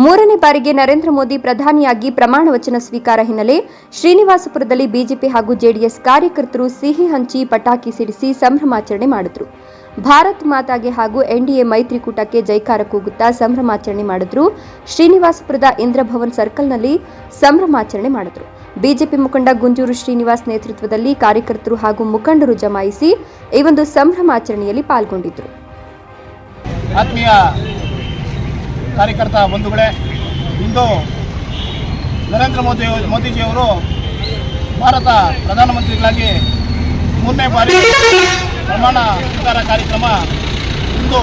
ಮೂರನೇ ಬಾರಿಗೆ ನರೇಂದ್ರ ಮೋದಿ ಪ್ರಧಾನಿಯಾಗಿ ಪ್ರಮಾಣ ವಚನ ಸ್ವೀಕಾರ ಹಿನ್ನೆಲೆ ಶ್ರೀನಿವಾಸಪುರದಲ್ಲಿ ಬಿಜೆಪಿ ಹಾಗೂ ಜೆಡಿಎಸ್ ಕಾರ್ಯಕರ್ತರು ಸಿಹಿ ಹಂಚಿ ಪಟಾಕಿ ಸಿಡಿಸಿ ಸಂಭ್ರಮಾಚರಣೆ ಮಾಡಿದರು. ಭಾರತ್ ಮಾತಾಗೆ ಹಾಗೂ ಎನ್ಡಿಎ ಮೈತ್ರಿಕೂಟಕ್ಕೆ ಜೈಕಾರ ಕೂಗುತ್ತಾ ಸಂಭ್ರಮಾಚರಣೆ ಮಾಡಿದ್ರು. ಶ್ರೀನಿವಾಸಪುರದ ಇಂದ್ರಭವನ್ ಸರ್ಕಲ್ನಲ್ಲಿ ಸಂಭ್ರಮಾಚರಣೆ ಮಾಡಿದರು. ಬಿಜೆಪಿ ಮುಖಂಡ ಗುಂಜೂರು ಶ್ರೀನಿವಾಸ್ ನೇತೃತ್ವದಲ್ಲಿ ಕಾರ್ಯಕರ್ತರು ಹಾಗೂ ಮುಖಂಡರು ಜಮಾಯಿಸಿ ಈ ಒಂದು ಸಂಭ್ರಮಾಚರಣೆಯಲ್ಲಿ ಪಾಲ್ಗೊಂಡಿದ್ದರು. ಆತ್ಮೀಯ ಕಾರ್ಯಕರ್ತ ಬಂಧುಗಳೇ, ಇಂದು ನರೇಂದ್ರ ಮೋದಿಜಿಯವರು ಭಾರತ ಪ್ರಧಾನಮಂತ್ರಿಗಳಾಗಿ ಮೂರನೇ ಬಾರಿ ಪ್ರಮಾಣ ಸ್ವೀಕಾರ ಕಾರ್ಯಕ್ರಮ ಇಂದು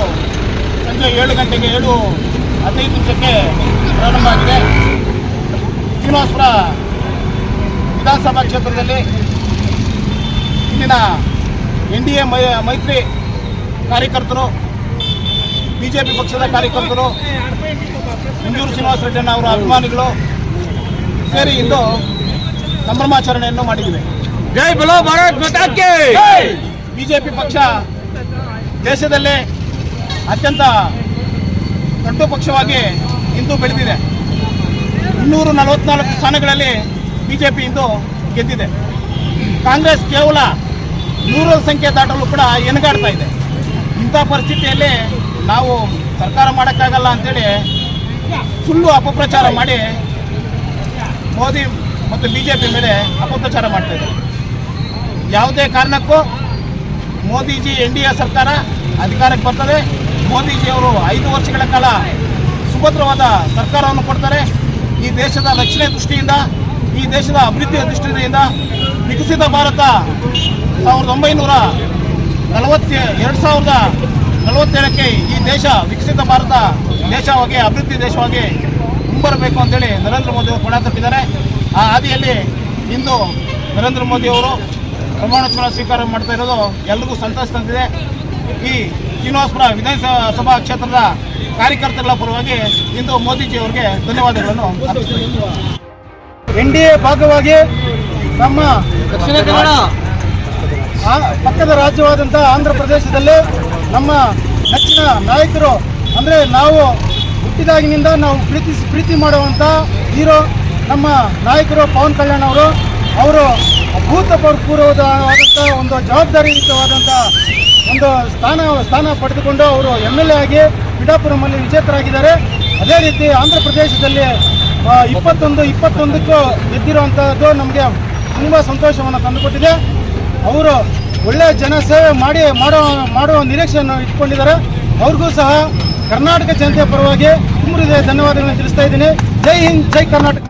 ಸಂಜೆ 7 ಗಂಟೆಗೆ 7:15 ಪ್ರಾರಂಭ ಆಗಿದೆ. ಶ್ರೀನಿವಾಸಪುರ ವಿಧಾನಸಭಾ ಕ್ಷೇತ್ರದಲ್ಲಿ ಇಲ್ಲಿನ ಎನ್ಡಿಎ ಮೈತ್ರಿ ಕಾರ್ಯಕರ್ತರು, ಬಿಜೆಪಿ ಪಕ್ಷದ ಕಾರ್ಯಕರ್ತರು, ಗುಂಜೂರು ಶ್ರೀನಿವಾಸ ರೆಡ್ಡಿ ಅವರ ಅಭಿಮಾನಿಗಳು ಸೇರಿ ಇಂದು ಸಂಭ್ರಮಾಚರಣೆಯನ್ನು ಮಾಡಿದ್ದೀವಿ. ಜೈ ಬೋಲೋ ಭಾರತ್ ಮಾತಾ ಕಿ. ಬಿಜೆಪಿ ಪಕ್ಷ ದೇಶದಲ್ಲೇ ಅತ್ಯಂತ ದೊಡ್ಡ ಪಕ್ಷವಾಗಿ ಇಂದು ಬೆಳೆದಿದೆ. 244 ಸ್ಥಾನಗಳಲ್ಲಿ ಬಿಜೆಪಿ ಇಂದು ಗೆದ್ದಿದೆ. ಕಾಂಗ್ರೆಸ್ ಕೇವಲ 100 ಸಂಖ್ಯೆ ದಾಟಲು ಕೂಡ ಎನಗಾಡ್ತಾ ಇದೆ. ಇಂಥ ಪರಿಸ್ಥಿತಿಯಲ್ಲಿ ನಾವು ಸರ್ಕಾರ ಮಾಡೋಕ್ಕಾಗಲ್ಲ ಅಂತೇಳಿ ಸುಳ್ಳು ಅಪಪ್ರಚಾರ ಮಾಡಿ ಮೋದಿ ಮತ್ತು ಬಿಜೆಪಿ ಮೇಲೆ ಅಪಪ್ರಚಾರ ಮಾಡ್ತಾ ಇದ್ದಾರೆ. ಯಾವುದೇ ಕಾರಣಕ್ಕೂ ಮೋದಿಜಿ ಎನ್ಡಿಎ ಸರ್ಕಾರ ಅಧಿಕಾರಕ್ಕೆ ಬರ್ತದೆ. ಮೋದಿಜಿಯವರು 5 ವರ್ಷಗಳ ಕಾಲ ಸುಭದ್ರವಾದ ಸರ್ಕಾರವನ್ನು ಕೊಡ್ತಾರೆ. ಈ ದೇಶದ ರಕ್ಷಣೆ ದೃಷ್ಟಿಯಿಂದ, ಈ ದೇಶದ ಅಭಿವೃದ್ಧಿಯ ದೃಷ್ಟಿಯಿಂದ ವಿಕಸಿತ ಭಾರತ 2047ಕ್ಕೆ ಈ ದೇಶ ವಿಕಸಿತ ಭಾರತ ದೇಶವಾಗಿ, ಅಭಿವೃದ್ಧಿ ದೇಶವಾಗಿ ಮುಂಬರಬೇಕು ಅಂತೇಳಿ ನರೇಂದ್ರ ಮೋದಿ ಅವರು ಪಣ ತೊಟ್ಟಿದ್ದಾರೆ. ಆ ಹಾದಿಯಲ್ಲಿ ಇಂದು ನರೇಂದ್ರ ಮೋದಿಯವರು ಪ್ರಮಾಣ ವಚನ ಸ್ವೀಕಾರ ಮಾಡ್ತಾ ಇರೋದು ಎಲ್ರಿಗೂ ಸಂತಸ ತಂದಿದೆ. ಈ ಶ್ರೀನಿವಾಸಪುರ ವಿಧಾನಸಭಾ ಕ್ಷೇತ್ರದ ಕಾರ್ಯಕರ್ತಗಳ ಪರವಾಗಿ ಇಂದು ಮೋದಿಜಿಯವರಿಗೆ ಧನ್ಯವಾದಗಳನ್ನು ಅರ್ಪಿಸುತ್ತೇನೆ. ಎನ್ಡಿಎ ಭಾಗವಾಗಿ ನಮ್ಮ ದಕ್ಷಿಣ ಕನ್ನಡ ಪಕ್ಕದ ರಾಜ್ಯವಾದಂಥ ಆಂಧ್ರ ಪ್ರದೇಶದಲ್ಲಿ ನಮ್ಮ ನೆಚ್ಚಿನ ನಾಯಕರು, ಅಂದರೆ ನಾವು ಹುಟ್ಟಿದಾಗಿನಿಂದ ನಾವು ಪ್ರೀತಿ ಮಾಡುವಂಥ ಹೀರೋ ನಮ್ಮ ನಾಯಕರು ಪವನ್ ಕಲ್ಯಾಣ್ ಅವರು ಅಭೂತಪೂರ್ವವಾದಂಥ ಒಂದು ಜವಾಬ್ದಾರಿಯುತವಾದಂಥ ಒಂದು ಸ್ಥಾನ ಪಡೆದುಕೊಂಡು ಅವರು MLA ಆಗಿ ಪಿಠಾಪುರಮಲ್ಲಿ ವಿಜೇತರಾಗಿದ್ದಾರೆ. ಅದೇ ರೀತಿ ಆಂಧ್ರ ಪ್ರದೇಶದಲ್ಲಿ 21ಕ್ಕೂ ಗೆದ್ದಿರುವಂಥದ್ದು ನಮಗೆ ತುಂಬ ಸಂತೋಷವನ್ನು ತಂದುಕೊಟ್ಟಿದೆ. ಅವರು ಒಳ್ಳೆಯ ಜನಸೇವೆ ಮಾಡುವ ನಿರೀಕ್ಷೆಯನ್ನು ಇಟ್ಕೊಂಡಿದ್ದಾರೆ. ಅವ್ರಿಗೂ ಸಹ ಕರ್ನಾಟಕ ಜನತೆಯ ಪರವಾಗಿ ತುಂಬ ಧನ್ಯವಾದಗಳನ್ನು ತಿಳಿಸ್ತಾ ಇದ್ದೀನಿ. ಜೈ ಹಿಂದ್, ಜೈ ಕರ್ನಾಟಕ.